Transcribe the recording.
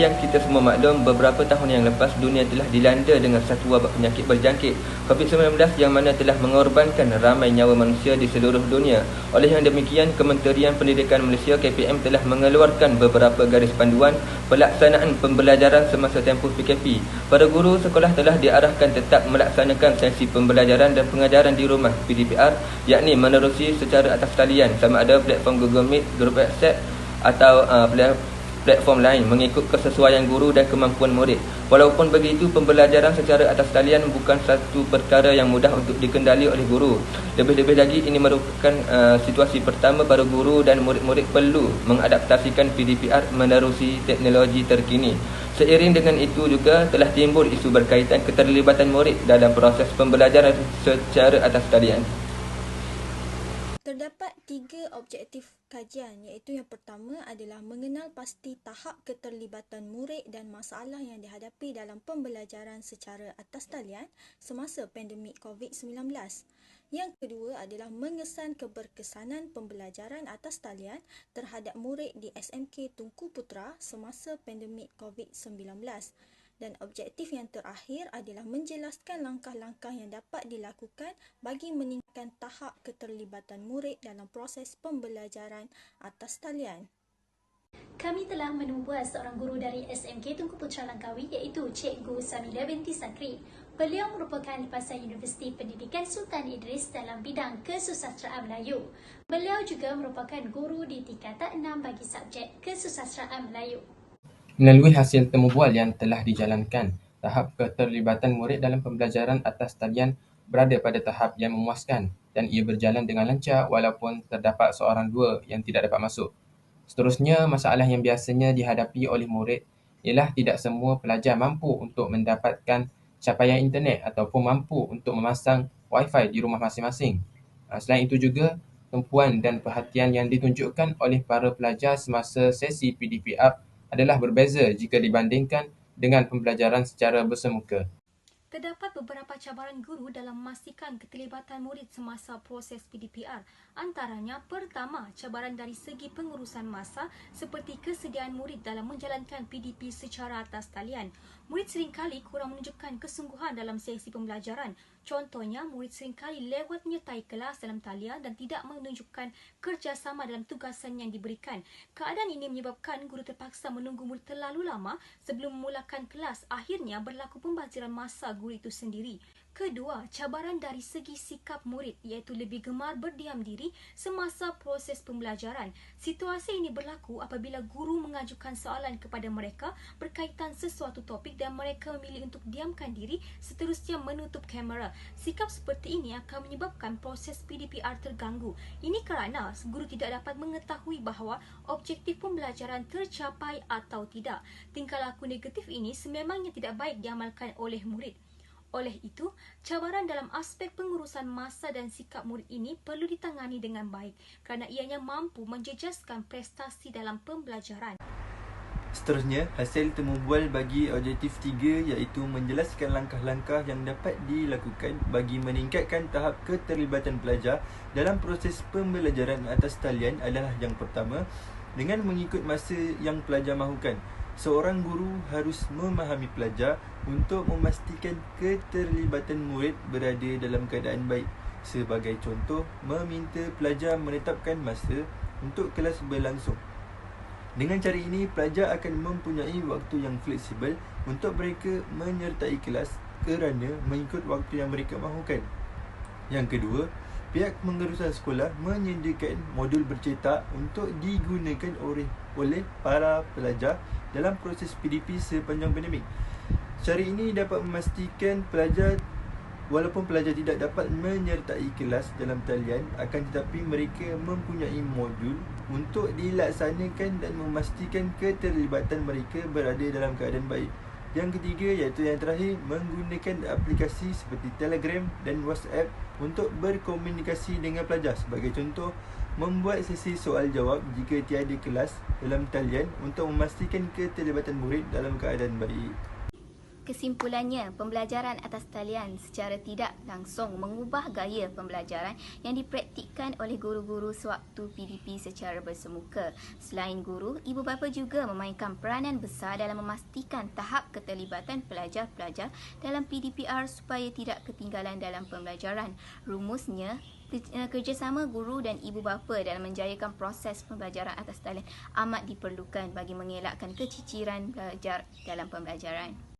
Seperti yang kita semua maklum, beberapa tahun yang lepas dunia telah dilanda dengan satu wabak penyakit berjangkit COVID-19 yang mana telah mengorbankan ramai nyawa manusia di seluruh dunia. Oleh yang demikian, Kementerian Pendidikan Malaysia KPM telah mengeluarkan beberapa garis panduan pelaksanaan pembelajaran semasa tempoh PKP. Para guru sekolah telah diarahkan tetap melaksanakan sesi pembelajaran dan pengajaran di rumah PDPR, yakni menerusi secara atas talian sama ada platform Google Meet, grup WhatsApp atau platform lain mengikut kesesuaian guru dan kemampuan murid. Walaupun begitu, pembelajaran secara atas talian bukan satu perkara yang mudah untuk dikendali oleh guru. Lebih-lebih lagi, ini merupakan situasi pertama para guru dan murid-murid perlu mengadaptasikan PDPR menerusi teknologi terkini. Seiring dengan itu juga telah timbul isu berkaitan keterlibatan murid dalam proses pembelajaran secara atas talian. Terdapat 3 objektif kajian, iaitu yang pertama adalah mengenal pasti tahap keterlibatan murid dan masalah yang dihadapi dalam pembelajaran secara atas talian semasa pandemik COVID-19. Yang kedua adalah mengesan keberkesanan pembelajaran atas talian terhadap murid di SMK Tunku Putra semasa pandemik COVID-19. Dan objektif yang terakhir adalah menjelaskan langkah-langkah yang dapat dilakukan bagi meningkatkan tahap keterlibatan murid dalam proses pembelajaran atas talian. Kami telah menemui seorang guru dari SMK Tunku Putra Langkawi, iaitu Cikgu Samida binti Sakri. Beliau merupakan lipasan Universiti Pendidikan Sultan Idris dalam bidang kesusasteraan Melayu. Beliau juga merupakan guru di tingkatan 6 bagi subjek kesusasteraan Melayu. Melalui hasil temu bual yang telah dijalankan, tahap keterlibatan murid dalam pembelajaran atas talian berada pada tahap yang memuaskan dan ia berjalan dengan lancar walaupun terdapat seorang dua yang tidak dapat masuk. Seterusnya, masalah yang biasanya dihadapi oleh murid ialah tidak semua pelajar mampu untuk mendapatkan capaian internet ataupun mampu untuk memasang Wi-Fi di rumah masing-masing. Selain itu juga, tumpuan dan perhatian yang ditunjukkan oleh para pelajar semasa sesi PDPR adalah berbeza jika dibandingkan dengan pembelajaran secara bersemuka. Terdapat beberapa cabaran guru dalam memastikan keterlibatan murid semasa proses PDPR. Antaranya, pertama, cabaran dari segi pengurusan masa seperti kesediaan murid dalam menjalankan PDP secara atas talian. Murid seringkali kurang menunjukkan kesungguhan dalam sesi pembelajaran. Contohnya, murid seringkali lewat menyertai kelas dalam talian dan tidak menunjukkan kerjasama dalam tugasan yang diberikan. Keadaan ini menyebabkan guru terpaksa menunggu murid terlalu lama sebelum memulakan kelas. Akhirnya berlaku pembaziran masa guru itu sendiri. Kedua, cabaran dari segi sikap murid, iaitu lebih gemar berdiam diri semasa proses pembelajaran. Situasi ini berlaku apabila guru mengajukan soalan kepada mereka berkaitan sesuatu topik dan mereka memilih untuk diamkan diri, seterusnya menutup kamera. Sikap seperti ini akan menyebabkan proses PDPR terganggu. Ini kerana guru tidak dapat mengetahui bahawa objektif pembelajaran tercapai atau tidak. Tingkah laku negatif ini sememangnya tidak baik diamalkan oleh murid. Oleh itu, cabaran dalam aspek pengurusan masa dan sikap murid ini perlu ditangani dengan baik kerana ianya mampu menjejaskan prestasi dalam pembelajaran. Seterusnya, hasil temu bual bagi objektif 3 iaitu menjelaskan langkah-langkah yang dapat dilakukan bagi meningkatkan tahap keterlibatan pelajar dalam proses pembelajaran atas talian adalah yang pertama, dengan mengikut masa yang pelajar mahukan. Seorang guru harus memahami pelajar untuk memastikan keterlibatan murid berada dalam keadaan baik. Sebagai contoh, meminta pelajar menetapkan masa untuk kelas berlangsung. Dengan cara ini, pelajar akan mempunyai waktu yang fleksibel untuk mereka menyertai kelas kerana mengikut waktu yang mereka mahukan. Yang kedua, pihak pengurusan sekolah menyediakan modul bercetak untuk digunakan oleh para pelajar dalam proses PDP sepanjang pandemik. Cara ini dapat memastikan pelajar, walaupun pelajar tidak dapat menyertai kelas dalam talian, akan tetapi mereka mempunyai modul untuk dilaksanakan dan memastikan keterlibatan mereka berada dalam keadaan baik. Yang ketiga iaitu yang terakhir, menggunakan aplikasi seperti Telegram dan WhatsApp untuk berkomunikasi dengan pelajar. Sebagai contoh, membuat sesi soal jawab jika tiada kelas dalam talian untuk memastikan keterlibatan murid dalam keadaan baik. Kesimpulannya, pembelajaran atas talian secara tidak langsung mengubah gaya pembelajaran yang dipraktikkan oleh guru-guru sewaktu PDP secara bersemuka. Selain guru, ibu bapa juga memainkan peranan besar dalam memastikan tahap keterlibatan pelajar-pelajar dalam PDPR supaya tidak ketinggalan dalam pembelajaran. Rumusnya, kerjasama guru dan ibu bapa dalam menjayakan proses pembelajaran atas talian amat diperlukan bagi mengelakkan keciciran belajar dalam pembelajaran.